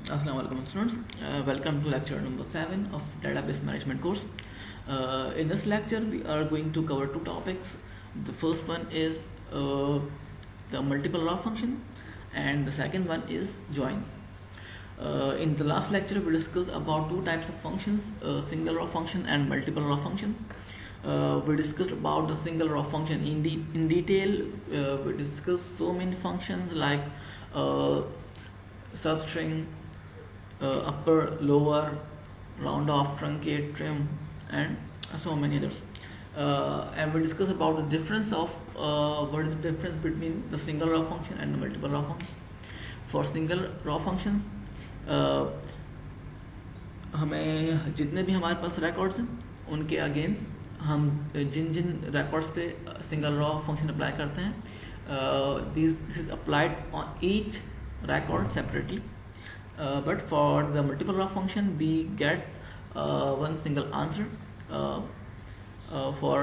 Assalamu alaikum students. Welcome to lecture number 7 of database management course. In this lecture we are going to cover two topics. The first one is the multiple raw function and the second one is joins. In the last lecture we discussed about two types of functions, single raw function and multiple raw function. We discussed about the single raw function in detail. We discussed so many functions like substring, upper, lower, round off, truncate, trim, and so many others. And we discuss about the difference of what is the difference between the single raw function and the multiple raw functions. For single raw functions, हमें जितने भी हमारे पास records हैं उनके against हम जिन जिन records पे single raw function apply करते हैं this is applied on each record separately, but for the multiple raw function we get one single answer for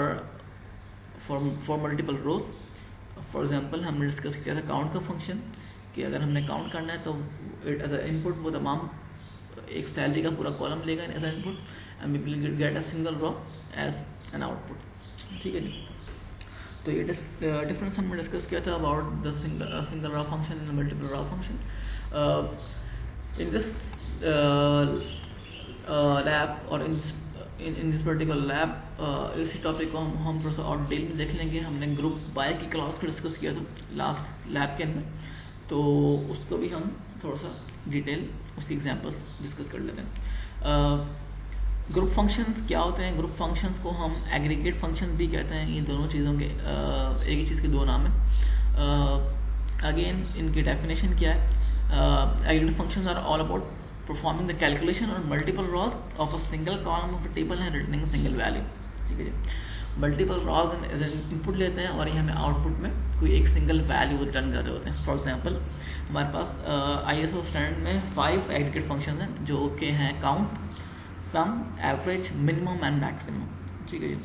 multiple rows. For example, हमने डिस्कस किया था count का function कि अगर हमने काउंट करना है तो एज अ इनपुट वो तमाम एक सैलरी का पूरा कॉलम लेगा as a input and we will get a single row as an output. ठीक है जी. तो ये डिफरेंस हमने डिस्कस किया था about the single raw function and multiple raw function. In this lab और इन दिस पर्टिकुलर लैब इसी topic को हम थोड़ा सा और डिटेल में देख लेंगे. हमने ग्रुप बाय की क्लास को डिस्कस किया था लास्ट लैब के अंदर, तो उसको भी हम थोड़ा सा डिटेल उसकी एग्जांपल्स डिस्कस कर लेते हैं. ग्रुप फंक्शंस क्या होते हैं? ग्रुप फंक्शंस को हम एग्रीगेट फंक्शंस भी कहते हैं. ये दोनों चीज़ों के एक ही चीज़ के दो नाम हैं. अगेन इनकी डेफिनेशन क्या है? Aggregate functions are all about performing the calculation और multiple rows of a single column of a table and returning single value. ठीक है जी. Multiple rows as an input लेते हैं और ये हमें आउटपुट में कोई एक सिंगल वैल्यू रिटर्न कर रहे होते हैं. फॉर एग्जाम्पल हमारे पास ISO स्टैंडर्ड में 5 एग्रीगेट फंक्शंस हैं जो कि हैं count, sum, average, minimum and maximum. ठीक है जी.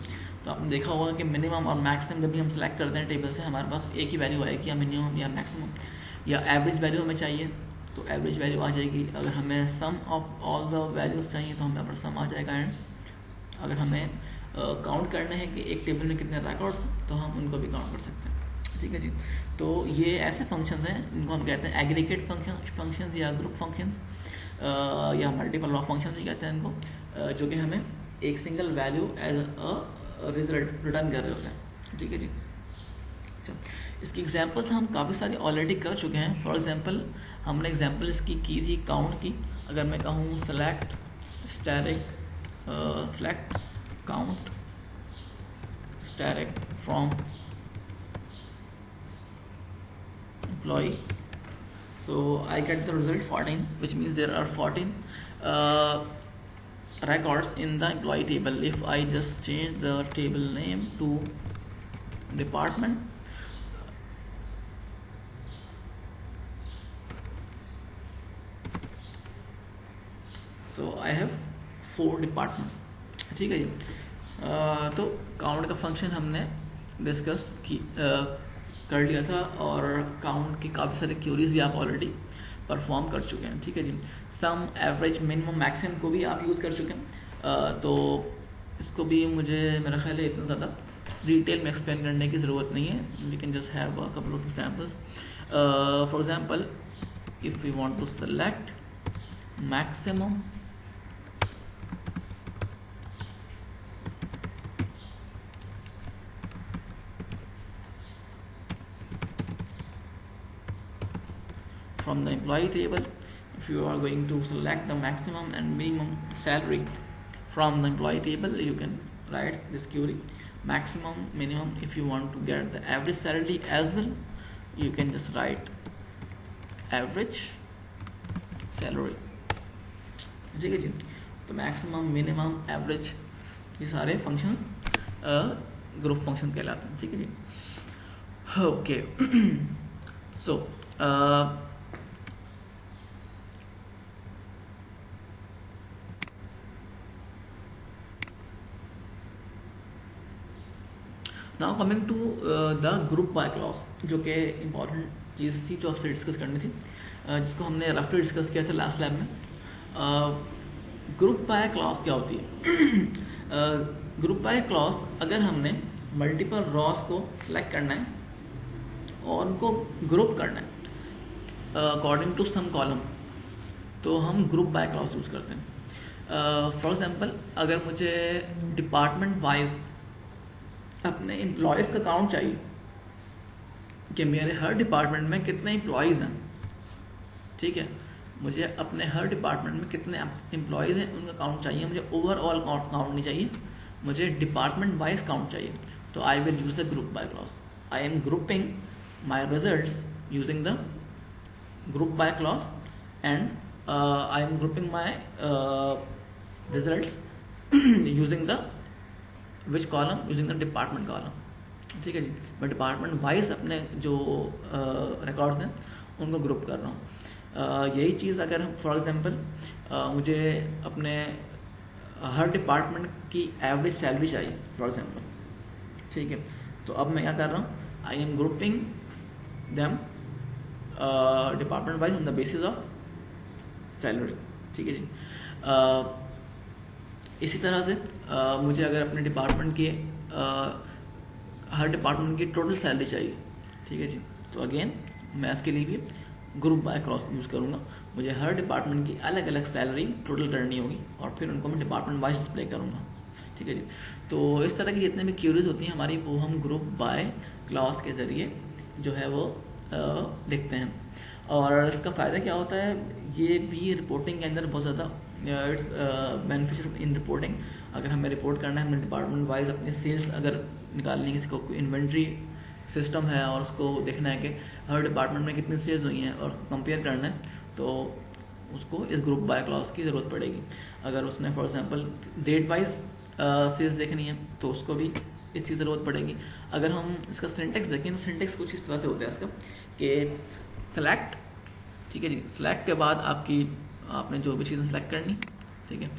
तो आपने देखा होगा कि मिनिमम और मैक्सिमम जब भी हम सेलेक्ट करते हैं टेबल से हमारे पास एक ही वैल्यू आएगी, या मिनिमम या मैक्सिमम, या एवरेज वैल्यू हमें चाहिए तो एवरेज वैल्यू आ जाएगी. अगर हमें सम ऑफ ऑल द वैल्यूज चाहिए तो हमें पर सम आ जाएगा. एंड अगर हमें काउंट करना है कि एक टेबल में कितने रिकॉर्ड्स हैं तो हम उनको भी काउंट कर सकते हैं. ठीक है जी. तो ये ऐसे फंक्शंस हैं जिनको हम कहते हैं एग्रीगेट फंक्शंस या ग्रुप फंक्शंस या मल्टीपल रॉ फंक्शंस ही कहते हैं इनको, जो कि हमें एक single value as a result return कर रहे होते हैं. ठीक है जी. अच्छा, इसकी एग्जांपल्स हम काफ़ी सारी ऑलरेडी कर चुके हैं. फॉर एग्जांपल हमने एग्जांपल इसकी की थी काउंट की. अगर मैं कहूँ select count static from employee, so I get the result 14, which means there are 14 records in the employee table. If I just change the table name to department, so I have 4 departments. ठीक है जी. तो count का function हमने discuss कर लिया था और count की काफ़ी सारी क्यूरीज भी आप ऑलरेडी परफॉर्म कर चुके हैं. ठीक है जी. सम, एवरेज, मिनिमम, मैक्सिमम को भी आप यूज़ कर चुके हैं. तो इसको भी मुझे मेरा ख्याल है इतना ज़्यादा डिटेल में एक्सप्लेन करने की ज़रूरत नहीं है. We can just have a couple of examples. For example if we want to select maximum from the employee table, if you are going to select the maximum and minimum salary from the employee table, you can write this query maximum, minimum. If you want to get the average salary as well, you can just write average salary. ठीक है जी. तो maximum, minimum, average ये सारे functions group function कहलाते हैं. ठीक है जी. Okay. So now coming to the group by clause, जो कि इम्पॉर्टेंट चीज़ थी जो आपसे डिस्कस करनी थी. जिसको हमने रफली डिस्कस किया था लास्ट लैब में। ग्रुप बाय क्लॉज क्या होती है? ग्रुप बाय क्लॉज, अगर हमने मल्टीपल रॉस को सिलेक्ट करना है और उनको ग्रुप करना है अकॉर्डिंग टू सम कॉलम, तो हम ग्रुप बाय क्लॉज यूज करते हैं। फॉर एग्जांपल, अगर मुझे डिपार्टमेंट वाइज अपने एम्प्लॉयज़ का काउंट चाहिए कि मेरे हर डिपार्टमेंट में कितने एम्प्लॉयज़ हैं, ठीक है, मुझे अपने हर डिपार्टमेंट में कितने एम्प्लॉयज़ हैं उनका काउंट चाहिए, मुझे ओवरऑल काउंट नहीं चाहिए, मुझे डिपार्टमेंट वाइज काउंट चाहिए, तो I will use the group by clause. I am grouping my results using the group by clause and I am grouping my results using the which column, using the department column, ठीक है जी। मैं department wise अपने जो records हैं उनको group कर रहा हूँ। यही चीज़ अगर हम फॉर एग्जांपल मुझे अपने हर डिपार्टमेंट की एवरेज सैलरी चाहिए फॉर एग्जांपल, ठीक है, तो अब मैं क्या कर रहा हूँ, I am grouping them department wise on the basis of salary, ठीक है जी। इसी तरह से मुझे अगर अपने डिपार्टमेंट के हर डिपार्टमेंट की टोटल सैलरी चाहिए, ठीक है जी, तो अगेन मैं इसके लिए भी ग्रुप बाय क्रॉस यूज़ करूँगा। मुझे हर डिपार्टमेंट की अलग अलग सैलरी टोटल करनी होगी और फिर उनको मैं डिपार्टमेंट वाइज डिस्प्ले करूँगा, ठीक है जी। तो इस तरह की जितने भी क्यूरीज होती हैं हमारी, वो हम ग्रुप बाय क्लॉज के ज़रिए जो है वो लिखते हैं। और इसका फ़ायदा क्या होता है, ये भी रिपोर्टिंग के अंदर बहुत ज़्यादा इट्स बेनिफिशियल इन रिपोर्टिंग। अगर हमें रिपोर्ट करना है, हमें डिपार्टमेंट वाइज अपनी सेल्स अगर निकालनी है, किसी को इन्वेंट्री सिस्टम है और उसको देखना है कि हर डिपार्टमेंट में कितनी सेल्स हुई हैं और कंपेयर करना है, तो उसको इस ग्रुप बाय क्लॉज की ज़रूरत पड़ेगी। अगर उसने for example date wise sales देखनी है तो उसको भी इसकी ज़रूरत पड़ेगी। अगर हम इसका सिंटेक्स देखें तो सिंटेक्स कुछ इस तरह से होता है इसका कि सेलेक्ट, ठीक है जी, सेलेक्ट के बाद आपने जो भी चीज़ें सेलेक्ट करनी, ठीक है,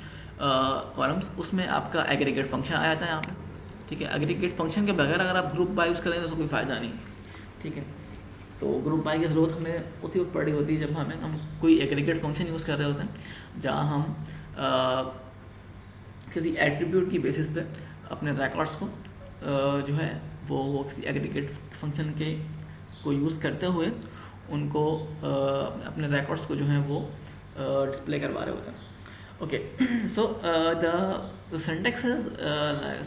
कॉलम्स, उसमें आपका एग्रीगेट फंक्शन आ जाता है यहाँ पे, ठीक है। एग्रीगेट फंक्शन के बगैर अगर आप ग्रुप बाय यूज़ करें तो उसका कोई फ़ायदा नहीं, ठीक है। तो ग्रुप बाय की ज़रूरत हमें उसी वक्त पड़ी होती है जब हम कोई एग्रीगेट फंक्शन यूज़ कर रहे होते हैं, जहाँ हम किसी एट्रीब्यूट की बेसिस पे अपने रिकॉर्ड्स को जो है वो किसी एग्रीगेट फंक्शन के को यूज़ करते हुए उनको अपने रिकॉर्ड्स को जो है वो डिस्प्ले करवा रहे होते हैं। Okay, so the syntax is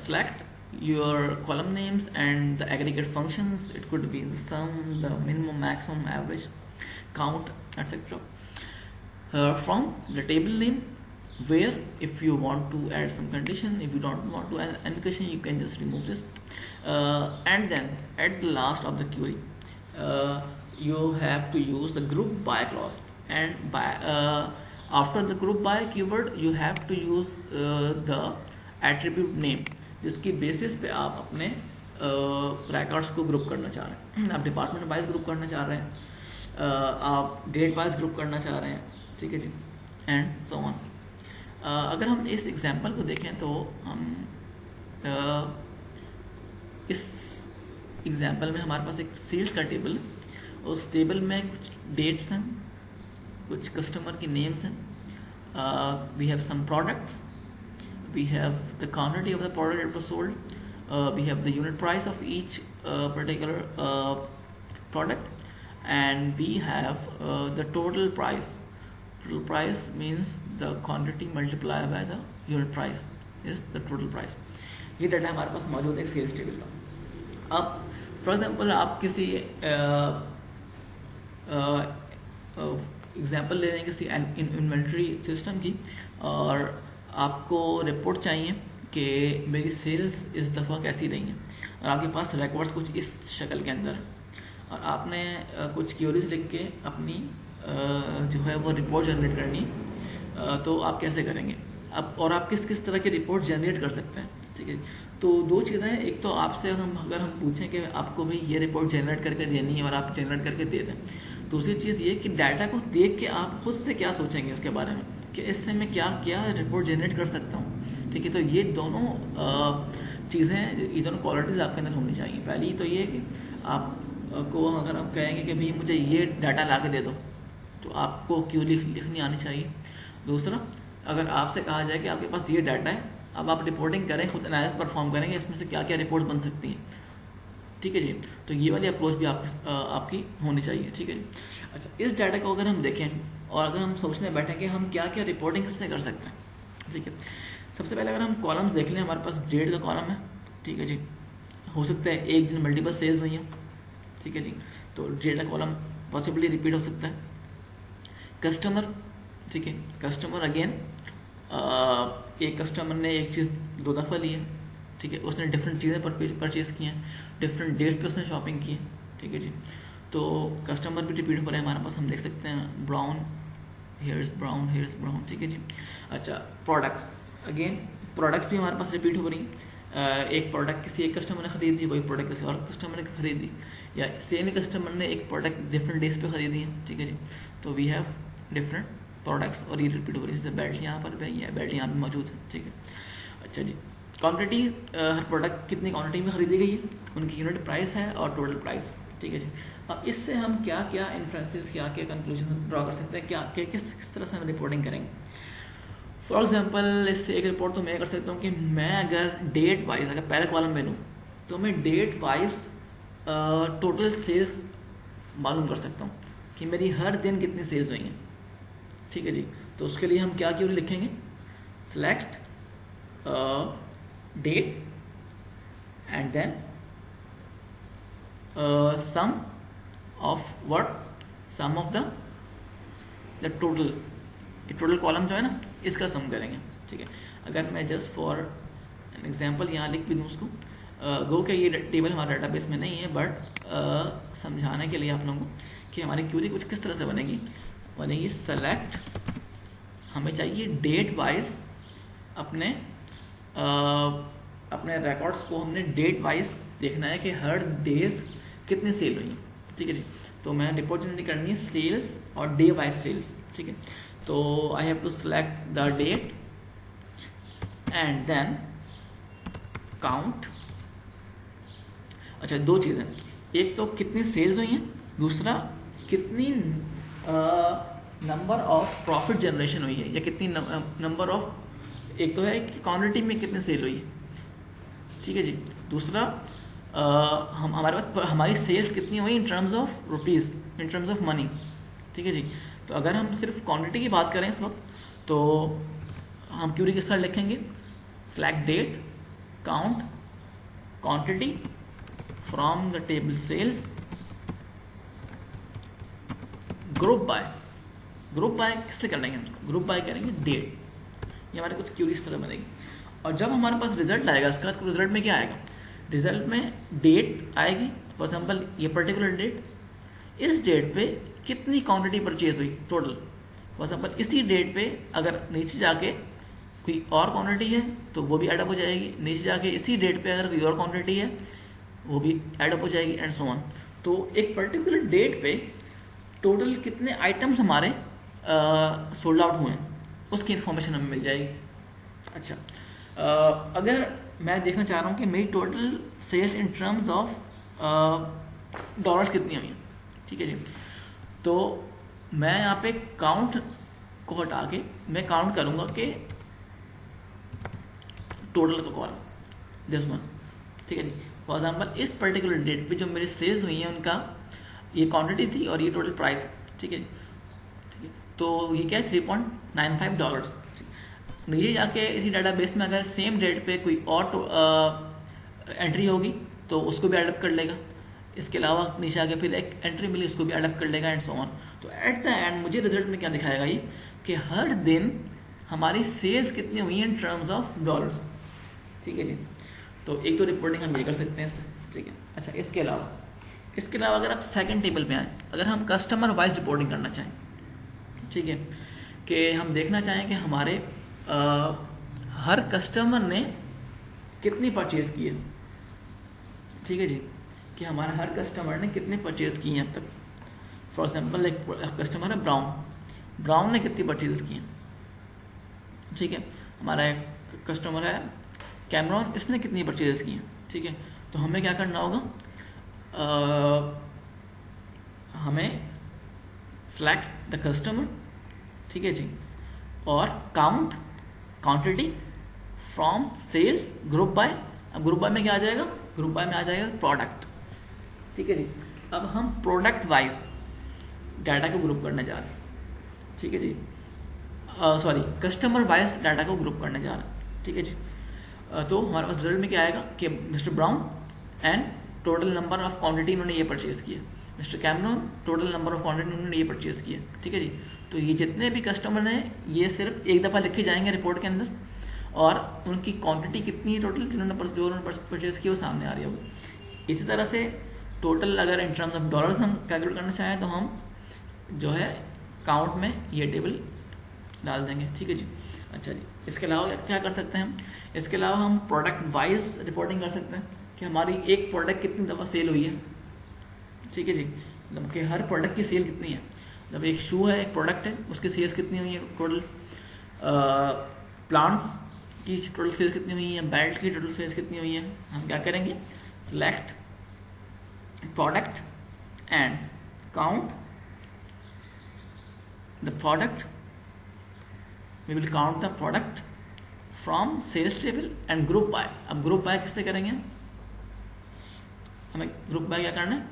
select your column names and the aggregate functions. It could be the sum, the minimum, maximum, average, count, etc. From the table name, where if you want to add some condition, if you don't want to add any condition, you can just remove this. And then at the last of the query, you have to use the group by clause, and by after the group by keyword you have to use the attribute name, जिसकी basis पे आप अपने records को group करना चाह रहे हैं। आप डिपार्टमेंट वाइज ग्रुप करना चाह रहे हैं, आप डेट वाइज ग्रुप करना चाह रहे हैं, ठीक है जी, एंड सो ऑन। अगर हम इस एग्जांपल को देखें तो हम इस एग्जांपल में हमारे पास एक सेल्स का टेबल है, उस टेबल में कुछ डेट्स हैं, कुछ कस्टमर की नेम्स हैं, we have some products, we have the quantity of the product that was sold, we have the unit price of each particular product, and we have the total price. Total price means the quantity multiplied by the unit price is the total price. ये data हमारे पास मौजूद है sales table का। अब for example आप किसी example ले रहे हैं किसी इन्वेंट्री सिस्टम की, और आपको रिपोर्ट चाहिए कि मेरी सेल्स इस दफ़ा कैसी रही हैं, और आपके पास रिकॉर्ड्स कुछ इस शक्ल के अंदर है, और आपने कुछ क्यूरीज लिख के अपनी जो है वो रिपोर्ट जनरेट करनी, तो आप कैसे करेंगे अब, और आप किस किस तरह की रिपोर्ट जनरेट कर सकते हैं, ठीक है। तो दो चीज़ें हैं, एक तो आपसे अगर हम पूछें कि आपको भाई ये रिपोर्ट जनरेट करके देनी है और आप जनरेट करके दे दें। दूसरी चीज़ ये कि डाटा को देख के आप खुद से क्या सोचेंगे उसके बारे में कि इससे मैं क्या क्या रिपोर्ट जनरेट कर सकता हूँ, ठीक है। तो ये दोनों चीज़ें, ये दोनों क्वालिटीज़ आपके अंदर होनी चाहिए। पहली तो ये कि आपको अगर आप कहेंगे कि भाई मुझे ये डाटा ला के दे दो, तो आपको क्यूरी लिखनी आनी चाहिए। दूसरा, अगर आपसे कहा जाए कि आपके पास ये डाटा है, अब आप रिपोर्टिंग करें, खुद एनालिसिस परफॉर्म करेंगे इसमें से क्या क्या रिपोर्ट बन सकती हैं, ठीक है जी। तो ये वाली अप्रोच भी आपकी होनी चाहिए, ठीक है जी। अच्छा, इस डाटा को अगर हम देखें और अगर हम सोचने बैठें कि हम क्या क्या रिपोर्टिंग इससे कर सकते हैं, ठीक है। सबसे पहले अगर हम कॉलम्स देख लें, हमारे पास डेट का कॉलम है, ठीक है जी। हो सकता है एक दिन मल्टीपल सेल्स हुई हैं, ठीक है जी, तो डेट का कॉलम पॉसिबली रिपीट हो सकता है। कस्टमर, ठीक है, कस्टमर अगेन, एक कस्टमर ने एक चीज़ 2 दफ़ा ली है, ठीक है, उसने डिफरेंट चीज़ें परचेज़ की हैं, डिफरेंट डेट्स पे उसने शॉपिंग की है, ठीक है जी। तो कस्टमर भी रिपीट हो रहे हैं हमारे पास, हम देख सकते हैं brown hairs brown hairs brown, ठीक है जी। अच्छा, प्रोडक्ट्स, अगेन प्रोडक्ट्स भी हमारे पास रिपीट हो रही हैं। एक प्रोडक्ट किसी एक कस्टमर ने खरीद दी, वही प्रोडक्ट किसी और कस्टमर ने खरीद दी, या सेम ही कस्टमर ने एक प्रोडक्ट डिफरेंट डेज पे खरीदी है, ठीक है जी। तो वी हैव डिफरेंट प्रोडक्ट्स और ये रिपीट हो रही है, जैसे बेल्ट यहाँ पर भी है, बेल्ट यहाँ भी मौजूद है, ठीक है। अच्छा जी, क्वांटिटी, हर प्रोडक्ट कितनी क्वांटिटी में खरीदी गई है, उनकी यूनिट प्राइस है और टोटल प्राइस, ठीक है जी। अब इससे हम क्या क्या इन्फ्रेंसेस, क्या क्या कंक्लूजन ड्रॉ कर सकते हैं, किस तरह से हम रिपोर्टिंग करेंगे। फॉर एग्जाम्पल, इससे एक रिपोर्ट तो मैं कर सकता हूँ कि मैं अगर डेट वाइज, अगर पहले कॉलम में लूँ तो मैं डेट वाइज टोटल सेल्स मालूम कर सकता हूँ कि मेरी हर दिन कितनी सेल्स हुई हैं, ठीक है जी। तो उसके लिए हम क्या क्यूरी लिखेंगे, select date and then sum of what, sum of the total, total column जो है ना इसका सम करेंगे, ठीक है। अगर मैं जस्ट फॉर एन एग्जांपल यहाँ लिख भी दूँ उसको, गो के ये टेबल हमारे डाटाबेस में नहीं है, बट समझाने के लिए आप लोगों को कि हमारी क्यूरी कुछ किस तरह से बनेगी सेलेक्ट, हमें चाहिए डेट वाइज अपने रिकॉर्ड्स को हमने डेट वाइज देखना है कि हर डेज कितनी सेल हुई, ठीक है जी। तो मैं रिपोर्ट जनरेट करनी है सेल्स और डे वाइज सेल्स, ठीक है। तो I have to select the date and then count. अच्छा, 2 चीज़ें, एक तो कितनी सेल्स हुई हैं, दूसरा कितनी नंबर ऑफ प्रॉफिट जनरेशन हुई है, या कितनी नंबर ऑफ, एक तो है कि क्वांटिटी में कितनी सेल हुई है, ठीक है जी। दूसरा हमारे पास हमारी सेल्स कितनी हुई इन terms of rupees, in terms of money, ठीक है जी। तो अगर हम सिर्फ क्वांटिटी की बात करें इस वक्त, तो हम क्यूरी किस तरह लिखेंगे, select date, count, quantity from the table sales, group by किससे करेंगे, ग्रुप बाय करेंगे डेट, ये हमारे कुछ क्यूरी इस तरह बनेगी। और जब हमारे पास रिजल्ट आएगा, इसका रिजल्ट में क्या आएगा, रिजल्ट में डेट आएगी, फॉर एग्जाम्पल ये पर्टिकुलर डेट, इस डेट पे कितनी क्वांटिटी परचेज हुई टोटल, फॉर एग्जाम्पल इसी डेट पे अगर नीचे जाके कोई और क्वांटिटी है तो वो भी एडअप हो जाएगी, नीचे जाके इसी डेट पे अगर कोई और क्वांटिटी है वो भी एडअप हो जाएगी, एंड सो ऑन। तो एक पर्टिकुलर डेट पे टोटल कितने आइटम्स हमारे सोल्ड आउट हुए हैं उसकी इन्फॉर्मेशन हमें मिल जाएगी। अच्छा, अगर मैं देखना चाह रहा हूँ कि मेरी total sales in terms of dollars कितनी हुई हैं, ठीक है जी, तो मैं यहाँ पे काउंट को हटा के मैं काउंट करूँगा कि टोटल का कॉलम दिस वन, ठीक है जी। फॉर एग्जाम्पल इस पर्टिकुलर डेट पे जो मेरी सेल्स हुई हैं उनका ये क्वांटिटी थी और ये टोटल प्राइस, ठीक है जी, ठीक है। तो ये क्या है, $3.95। नीचे जाके इसी डाटाबेस में अगर सेम डेट पे कोई और एंट्री होगी तो उसको भी एडअप कर लेगा, इसके अलावा नीचे आके फिर एक एंट्री मिली उसको भी एडअप कर लेगा, एंड सो ऑन। तो एट द एंड मुझे रिजल्ट में क्या दिखाएगा ये कि हर दिन हमारी सेल्स कितनी हुई है इन टर्म्स ऑफ डॉलर्स, ठीक है जी। तो एक तो रिपोर्टिंग हम ये कर सकते हैं इससे, ठीक है। अच्छा, इसके अलावा अगर आप सेकंड टेबल पे आए, अगर हम कस्टमर वाइज रिपोर्टिंग करना चाहें, ठीक है, कि हम देखना चाहें कि हमारे हर कस्टमर ने कितनी परचेज की है, ठीक है जी, कि हमारा हर कस्टमर ने कितने परचेज की हैं अब तक। फॉर एग्जाम्पल एक कस्टमर है ब्राउन ने कितनी परचेज की हैं, ठीक है। हमारा एक कस्टमर है कैमरॉन, इसने कितनी परचेज की हैं, ठीक है। तो हमें क्या करना होगा, हमें सेलेक्ट द कस्टमर, ठीक है जी, और count quantity from sales group by. अब ग्रुप बाय में क्या आ जाएगा, ग्रुप बाय में आ जाएगा प्रोडक्ट, ठीक है जी। अब हम प्रोडक्ट वाइज डाटा को ग्रुप करने जा रहे हैं, ठीक है जी, सॉरी कस्टमर वाइज डाटा को ग्रुप करने जा रहे हैं, ठीक है जी। तो हमारे पास रिजल्ट में क्या आएगा कि mister brown and total number of quantity इन्होंने ये परचेज किया, mister Cameron total number of quantity उन्होंने ये परचेज किया, ठीक है जी। तो ये जितने भी कस्टमर हैं ये सिर्फ एक दफ़ा लिखे जाएंगे रिपोर्ट के अंदर, और उनकी क्वांटिटी कितनी है टोटल जो उन्होंने परचेज किया वो सामने आ रही होगी। इसी तरह से टोटल अगर इन टर्म्स ऑफ डॉलर्स हम कैलकुलेट करना चाहें तो हम जो है काउंट में ये टेबल डाल देंगे, ठीक है जी। अच्छा जी, इसके अलावा क्या कर सकते हैं हम, इसके अलावा हम प्रोडक्ट वाइज रिपोर्टिंग कर सकते हैं कि हमारी एक प्रोडक्ट कितनी दफ़ा सेल हुई है, ठीक है जी, मतलब कि हर प्रोडक्ट की सेल कितनी है। जब एक शू है, एक प्रोडक्ट है, उसकी सेल्स कितनी हुई है टोटल, प्लांट्स की टोटल सेल्स कितनी हुई है, बेल्ट की टोटल सेल्स कितनी हुई है। हम क्या करेंगे, select product and count the product, we will count the product from sales table and group by. अब ग्रुप बाय किससे करेंगे, हमें ग्रुप बाय क्या करना है,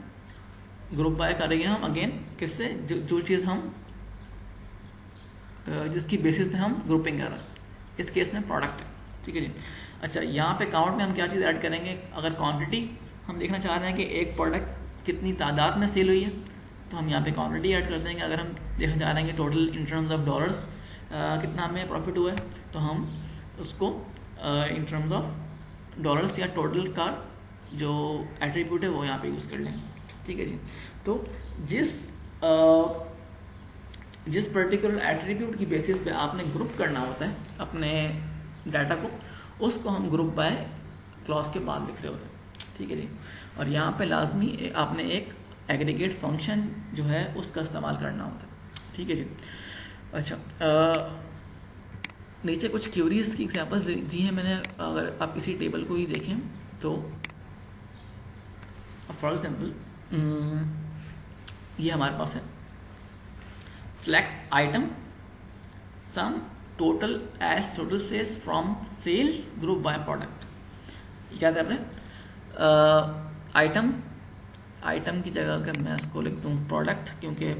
ग्रुप बाय करेंगे हम अगेन किससे, जो चीज़ हम जिसकी बेसिस पे हम ग्रुपिंग कर रहे हैं, इस केस में प्रोडक्ट है, ठीक है जी। अच्छा, यहाँ पे काउंट में हम क्या चीज़ ऐड करेंगे, अगर क्वांटिटी हम देखना चाह रहे हैं कि एक प्रोडक्ट कितनी तादाद में सेल हुई है तो हम यहाँ पे क्वांटिटी ऐड कर देंगे। अगर हम देखना चाह रहे हैं कि total in terms of dollars कितना हमें प्रॉफिट हुआ है तो हम उसको इन टर्म्स ऑफ डॉलर्स या टोटल का जो एट्रीब्यूट है वो यहाँ पे यूज़ कर लेंगे, ठीक है जी। तो जिस पर्टिकुलर एट्रीब्यूट की बेसिस पे आपने ग्रुप करना होता है अपने डाटा को, उसको हम ग्रुप बाय क्लॉज के बाद लिख रहे होते हैं, ठीक है जी। और यहाँ पे लाजमी आपने एक एग्रीगेट फंक्शन जो है उसका इस्तेमाल करना होता है, ठीक है जी। अच्छा, नीचे कुछ क्यूरीज की एग्जांपल्स दी हैं मैंने, अगर आप इसी टेबल को ही देखें तो फॉर एग्जांपल ये हमारे पास है, select item sum total as total sales from sales group by product. क्या कर रहे हैं, आइटम की जगह अगर मैं इसको लिख दूं प्रोडक्ट, क्योंकि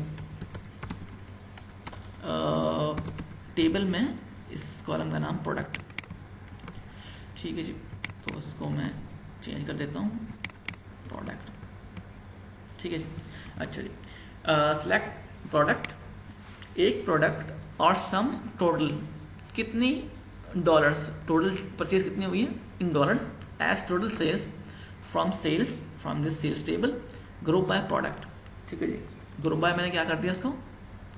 टेबल में इस कॉलम का नाम प्रोडक्ट, ठीक है जी। तो उसको मैं चेंज कर देता हूँ प्रोडक्ट, ठीक है जी। अच्छा जी, सेलेक्ट प्रोडक्ट, एक प्रोडक्ट और सम टोटल, कितनी डॉलर्स टोटल परचेज कितनी हुई है in dollars as total sales from this sales table group by product, ठीक है जी। ग्रुप बाय मैंने क्या कर दिया, इसको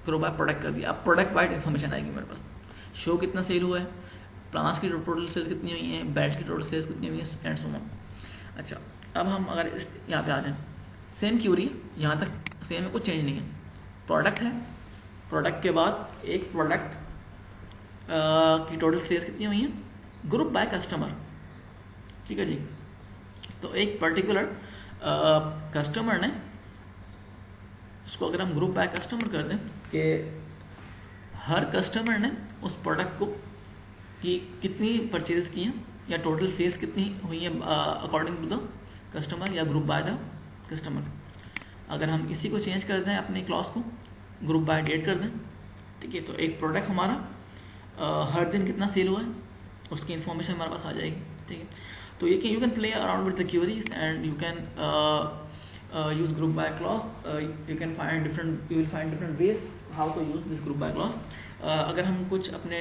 ग्रुप बाय प्रोडक्ट कर दिया। अब प्रोडक्ट वाइड इन्फॉर्मेशन आएगी मेरे पास, शो कितना सेल हुआ है, प्लांट्स की टोटल सेल्स कितनी हुई है, बेल्ट की टोटल सेल्स कितनी हुई है एंड सो ऑन। अच्छा, अब हम अगर यहाँ पे आ जाएं, सेम क्यूरी यहाँ तक सेम है, कुछ चेंज नहीं है। प्रोडक्ट है, प्रोडक्ट के बाद एक प्रोडक्ट की टोटल सेल्स कितनी हुई है, ग्रुप बाय कस्टमर, ठीक है जी। तो एक पर्टिकुलर कस्टमर ने, उसको अगर हम ग्रुप बाय कस्टमर कर दें कि हर कस्टमर ने उस प्रोडक्ट को की कितनी परचेज की है या टोटल सेल्स कितनी हुई है अकॉर्डिंग टू द कस्टमर या ग्रुप बाय द कस्टमर। अगर हम इसी को चेंज कर दें अपने क्लॉज को, ग्रुप बाय डेट कर दें, ठीक है, तो एक प्रोडक्ट हमारा हर दिन कितना सेल हुआ है उसकी इन्फॉर्मेशन हमारे पास आ जाएगी, ठीक है। तो ये you can play around with the queries and you can use group by clause, you will find different ways how to use this group by clause। अगर हम कुछ अपने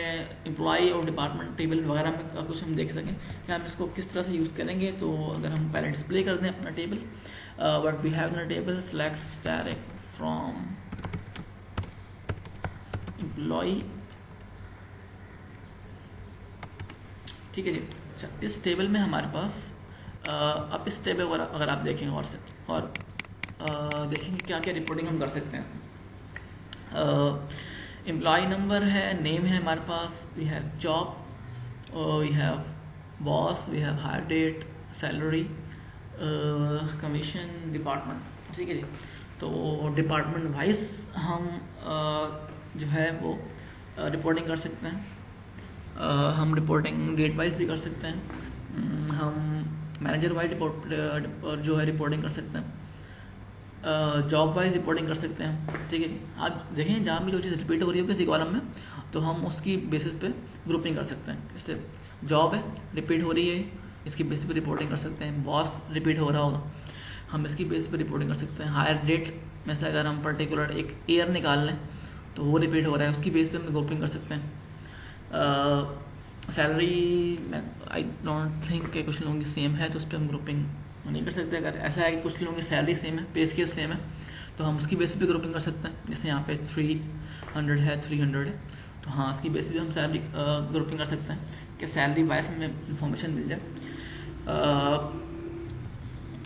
एम्प्लॉय और डिपार्टमेंट टेबल वगैरह में कुछ हम देख सकें कि हम इसको किस तरह से यूज़ करेंगे, तो अगर हम पहले डिस्प्ले कर दें अपना table, what we have in the table, select static from employ, ठीक है जी। अच्छा, इस टेबल में हमारे पास अब इस टेबल अगर आप देखें और से और देखेंगे क्या क्या रिपोर्टिंग हम कर सकते हैं इसमें। एम्प्लॉय नंबर है, नेम है हमारे पास, we have job, we have boss, we have hire date, salary, commission, department, ठीक है जी। तो डिपार्टमेंट वाइज हम जो है वो रिपोर्टिंग कर सकते हैं। हम रिपोर्टिंग डेट वाइज भी कर सकते हैं। हम मैनेजर वाइज रिपोर्ट जो है रिपोर्टिंग कर सकते हैं। जॉब वाइज रिपोर्टिंग कर सकते हैं। ठीक है, आप देखें जहाँ भी जो चीज़ रिपीट हो रही है किसी कॉलम में, तो हम उसकी बेसिस पे ग्रुपिंग कर सकते हैं। जैसे जॉब है, रिपीट हो रही है, इसकी बेसिस पे रिपोर्टिंग कर सकते हैं। बॉस रिपीट हो रहा होगा, हम इसकी बेसिस पे रिपोर्टिंग कर सकते हैं। हायर डेट में से अगर हम पर्टिकुलर एक ईयर निकाल लें तो वो रिपीट हो रहा है, उसकी बेस पे हम ग्रुपिंग कर सकते हैं। सैलरी में आई डोंट थिंक कि कुछ लोगों की सेम है, तो उस पर हम ग्रुपिंग नहीं कर सकते। अगर ऐसा है कि कुछ लोगों की सैलरी सेम है, पे स्केल सेम है, तो हम उसकी बेसिस पे ग्रुपिंग कर सकते हैं। जैसे यहाँ पे 300 है, 300 है, तो हाँ इसकी बेसिस पे हम सैलरी ग्रुपिंग कर सकते हैं कि सैलरी वाइज हमें इंफॉर्मेशन मिल जाए।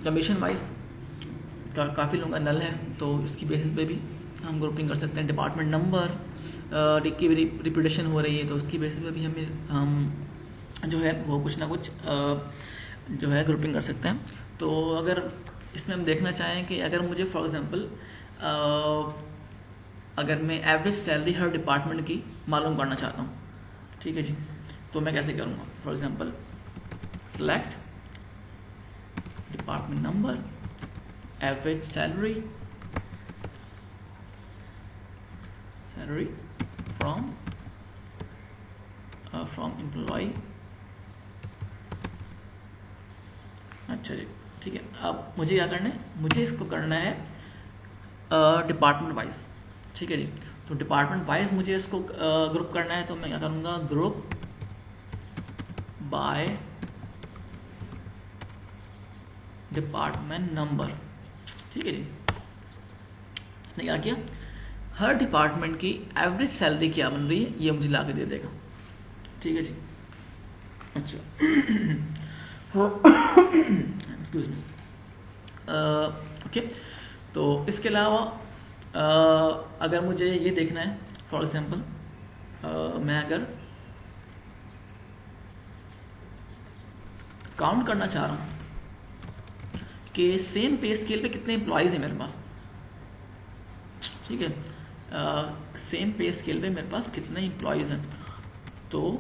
कमीशन वाइज काफ़ी लोगों का नल है, तो इसकी बेसिस पे भी हम ग्रुपिंग कर सकते हैं। डिपार्टमेंट नंबर की रिपीटेशन हो रही है, तो उसकी बेसिस पे भी हम जो है वो कुछ ना कुछ जो है ग्रुपिंग कर सकते हैं। तो अगर इसमें हम देखना चाहें कि अगर मुझे फॉर एग्जांपल अगर मैं एवरेज सैलरी हर डिपार्टमेंट की मालूम करना चाहता हूँ, ठीक है जी, तो मैं कैसे करूँगा? For example select department number, average salary from employ. अच्छा जी, ठीक है। अब मुझे क्या करना है? मुझे इसको करना है डिपार्टमेंट वाइज। ठीक है जी, तो डिपार्टमेंट वाइज मुझे इसको ग्रुप करना है, तो मैं क्या करूँगा? Group by department number. ठीक है जी, इसने क्या किया? हर डिपार्टमेंट की एवरेज सैलरी क्या बन रही है ये मुझे ला के दे देगा। ठीक है जी। अच्छा एक्सक्यूज मी। ओके, तो इसके अलावा अगर मुझे ये देखना है, फॉर एग्जांपल मैं अगर काउंट करना चाह रहा हूँ कि सेम पे स्केल पे कितने एम्प्लॉयज़ हैं मेरे पास। ठीक है, सेम पे स्केल पे मेरे पास कितने एम्प्लॉयज़ हैं, तो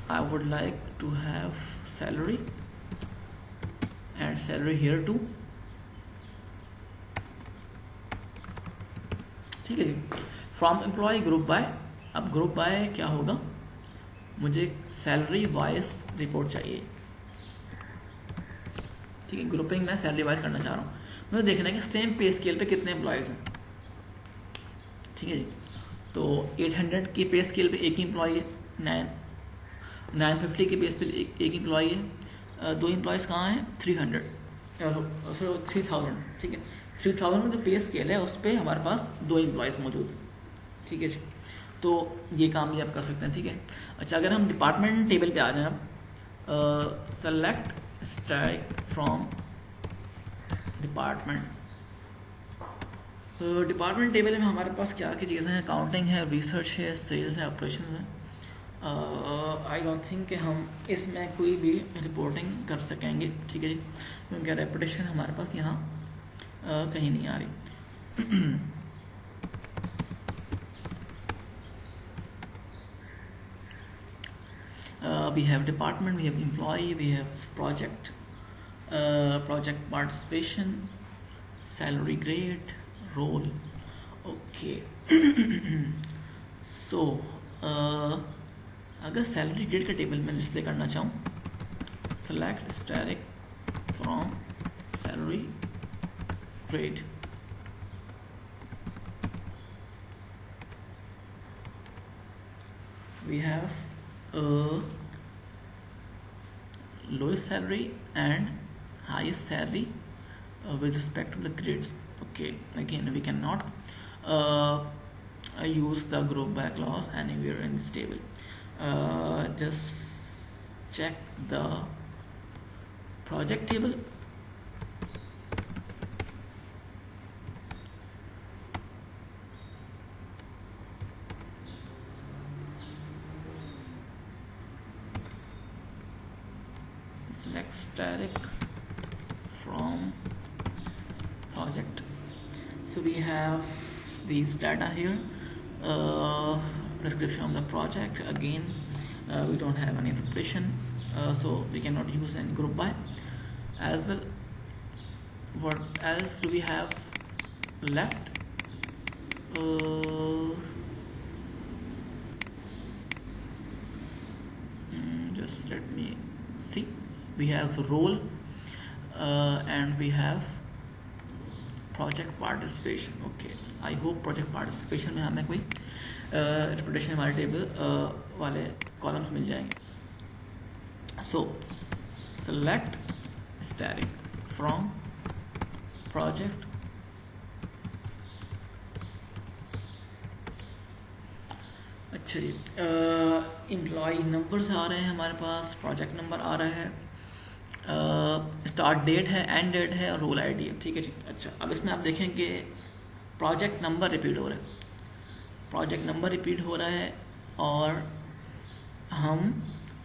I would like to have salary and salary here too। ठीक है जी, फ्रॉम एम्प्लॉय ग्रुप बाय। अब ग्रुप बाय क्या होगा? मुझे सैलरी वाइज रिपोर्ट चाहिए। ठीक है, ग्रुपिंग मैं सैलरी वाइज करना चाह रहा हूँ। मुझे देखना है कि सेम पे स्केल पे कितने एम्प्लॉयज़ हैं। ठीक है जी, तो 800 के पे स्केल पे एक ही एम्प्लॉय है, 950 के बेस पे एक एम्प्लॉय है, दो एम्प्लॉयज़ कहाँ हैं? 300 सो 3000। ठीक है, 3000 में जो पे स्केल है उस पर हमारे पास दो एम्प्लॉयज़ मौजूद हैं। ठीक है जी, तो ये काम भी आप कर सकते हैं। ठीक है, अच्छा अगर हम डिपार्टमेंट टेबल पे आ जाएं, अब सेलेक्ट स्ट्राइक फ्रॉम डिपार्टमेंट। तो डिपार्टमेंट टेबल में हमारे पास क्या क्या चीज़ें हैं? अकाउंटिंग है, रिसर्च है, सेल्स है, ऑपरेशन है। आई डोंट थिंक कि हम इसमें कोई भी रिपोर्टिंग कर सकेंगे। ठीक है जी, क्योंकि रेपुटेशन हमारे पास यहाँ कहीं नहीं आ रही। we have department, we have employee, we have project, project participation, salary grade, role। okay so अगर सैलरी ग्रेड का टेबल में डिस्प्ले करना चाहूँ, select static from salary grade. we have lowest salary and highest salary with respect to the grades। okay, again we cannot use the group by clause anywhere in this table। just check the project table। select static from project. So we have these data here, description of the project. Again, we don't have any repetition, so we cannot use any group by as well. What else do we have left? Just let me see. We have role and we have project participation. Okay, I hope project participation में हमें कोई repetition हमारे table वाले columns मिल जाएंगे. सो select static from project. अच्छा जी, employ numbers आ रहे हैं हमारे पास, प्रोजेक्ट नंबर आ रहा है, स्टार्ट डेट है, एंड डेट है और रोल आईडी है. ठीक है जी. अच्छा, अब इसमें आप देखें कि प्रोजेक्ट नंबर रिपीट हो रहा है, प्रोजेक्ट नंबर रिपीट हो रहा है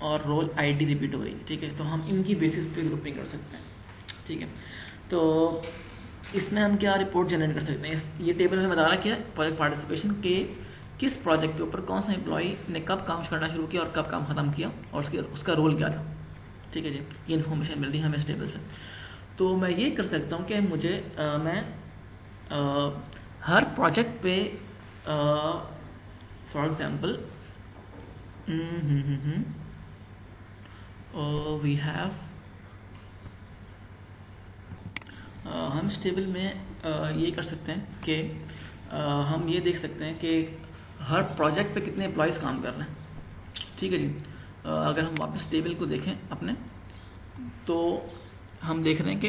और रोल आईडी रिपीट हो रही है. ठीक है, तो हम इनकी बेसिस पे ग्रुपिंग कर सकते हैं. ठीक है, तो इसमें हम क्या रिपोर्ट जनरेट कर सकते हैं. ये टेबल हमें बता रहा है कि प्रोजेक्ट पार्टिसिपेशन के किस प्रोजेक्ट के ऊपर कौन सा एम्प्लॉय ने कब काम करना शुरू किया और कब काम खत्म किया और उसका रोल क्या था. ठीक है जी, ये इन्फॉर्मेशन मिल रही है हमें इस टेबल से. तो मैं ये कर सकता हूँ कि मुझे मैं हर प्रोजेक्ट पे फॉर एग्जांपल वी हैव हम इस टेबल में ये कर सकते हैं कि हम ये देख सकते हैं कि हर प्रोजेक्ट पे कितने एम्प्लॉयज़ काम कर रहे हैं. ठीक है जी. अगर हम वापस टेबल को देखें अपने, तो हम देख रहे हैं कि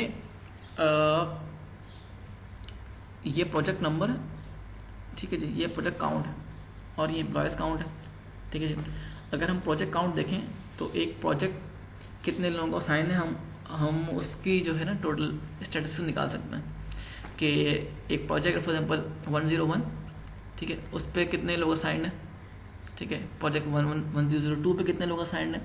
ये प्रोजेक्ट नंबर है. ठीक है जी, ये प्रोजेक्ट काउंट है और ये एम्प्लॉयज़ काउंट है. ठीक है जी. अगर हम प्रोजेक्ट काउंट देखें तो एक प्रोजेक्ट कितने लोगों को असाइन है, हम उसकी जो है ना टोटल स्टेटस निकाल सकते हैं कि एक प्रोजेक्ट फॉर एग्जांपल 101. ठीक है, उस पर कितने लोग असाइन है. ठीक है, प्रोजेक्ट 1002 पे कितने लोग असाइंड हैं,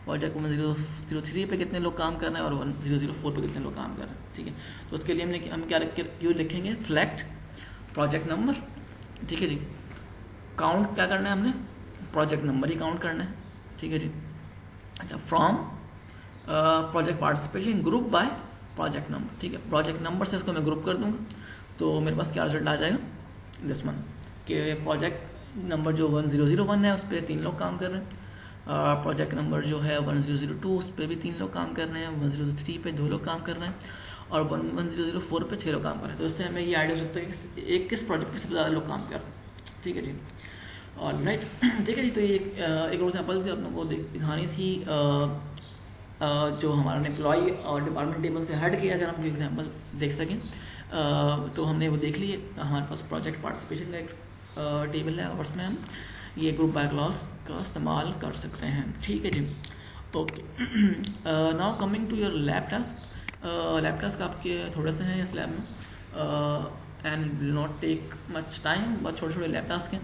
प्रोजेक्ट 1003 पे कितने लोग काम कर रहे हैं और 1004 पे कितने लोग काम कर रहे हैं. ठीक है, तो उसके लिए हम क्या क्यों लिखेंगे, सेलेक्ट प्रोजेक्ट नंबर. ठीक है जी. काउंट क्या करना है हमने, प्रोजेक्ट नंबर ही काउंट करना है. ठीक है जी. अच्छा, from project participation group by project number. ठीक है, प्रोजेक्ट नंबर से इसको मैं ग्रुप कर दूंगा तो मेरे पास क्या रिजल्ट आ जाएगा, दिस वन, कि प्रोजेक्ट नंबर जो 1001 है उस पर 3 लोग काम कर रहे हैं, प्रोजेक्ट नंबर जो है 1002 उस पर भी 3 लोग काम कर रहे हैं, 1003 पे 2 लोग काम कर रहे हैं और 1004 पे 6 लोग काम कर रहे हैं. तो इससे हमें ये आइडिया हो सकता है कि एक किस प्रोजेक्ट पे सबसे ज़्यादा लोग काम कर रहे हैं. ठीक है जी. और राइट. ठीक है जी. तो ये एक और एग्जाम्पल थी आप लोगों को दिखानी थी, जो हमारा एम्प्लॉय और डिपार्टमेंट टेबल से हट के अगर हम एग्जाम्पल देख सकें, तो हमने वो देख लिए. हमारे पास प्रोजेक्ट पार्टिसिपेशन का एक टेबल है और उसमें हम ये ग्रुप बाय क्लॉज का इस्तेमाल कर सकते हैं. ठीक है जी. Okay, now coming to your lab task. Lab task आपके थोड़े से हैं इस लैब में and will not take much time. बहुत छोटे छोटे लैब टास्क हैं.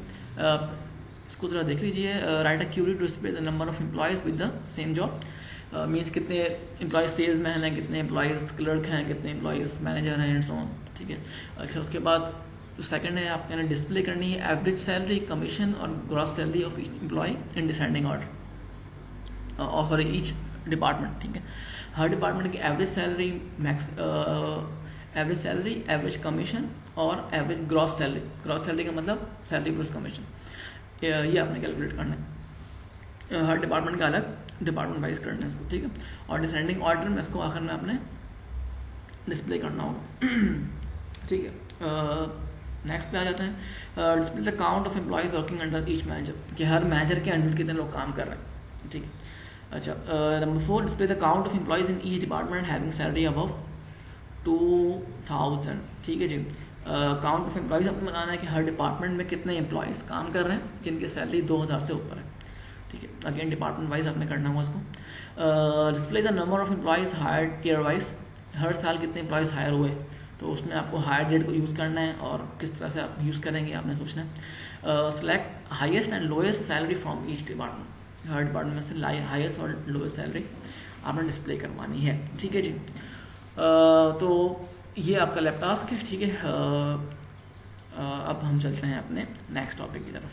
इसको ज़रा देख लीजिए. Write a query to display the number of employees with the same job. Means कितने एम्प्लॉयज़ सेल्स मैन हैं, कितने एम्प्लॉयज़ क्लर्क हैं, कितने एम्प्लॉयज़ मैनेजर हैं एंड सो ऑन. ठीक है. अच्छा, उसके बाद जो सेकंड है आपके ना डिस्प्ले करनी है एवरेज सैलरी, कमीशन और gross salary of each employee in descending order और सॉरी ईच डिपार्टमेंट. ठीक है, हर डिपार्टमेंट की एवरेज सैलरी, एवरेज कमीशन और average gross salary. Gross salary का मतलब सैलरी प्लस कमीशन, ये आपने कैलकुलेट करना है. हर डिपार्टमेंट का अलग डिपार्टमेंट वाइज करना है इसको. ठीक है, और डिसेंडिंग ऑर्डर में इसको आखिर में आपने डिस्प्ले करना होगा. ठीक है. नेक्स्ट पे आ जाते हैं, display the count of employees working under each manager, कि हर मैनेजर के अंडर कितने लोग काम कर रहे हैं. ठीक है. अच्छा, number 4, display the count of employees in each department having salary above 2000. ठीक है जी. काउंट ऑफ एम्प्लॉयज आपको बताना है कि हर डिपार्टमेंट में कितने एम्प्लॉयज काम कर रहे हैं जिनकी सैलरी 2000 से ऊपर है. ठीक है, अगेन डिपार्टमेंट वाइज आपने करना होगा इसको. Display the number of employees hired year wise, हर साल कितने एम्प्लॉयज हायर हुए, तो उसमें आपको हायर डेट को यूज़ करना है और किस तरह से आप यूज़ करेंगे आपने सोचना है. Select highest and lowest salary from each department, her department में से हाईएस्ट और लोएस्ट सैलरी आपने डिस्प्ले करवानी है। ठीक है जी। तो ये आपका लैब टास्क है। ठीक है। अब हम चलते हैं अपने नेक्स्ट टॉपिक की तरफ।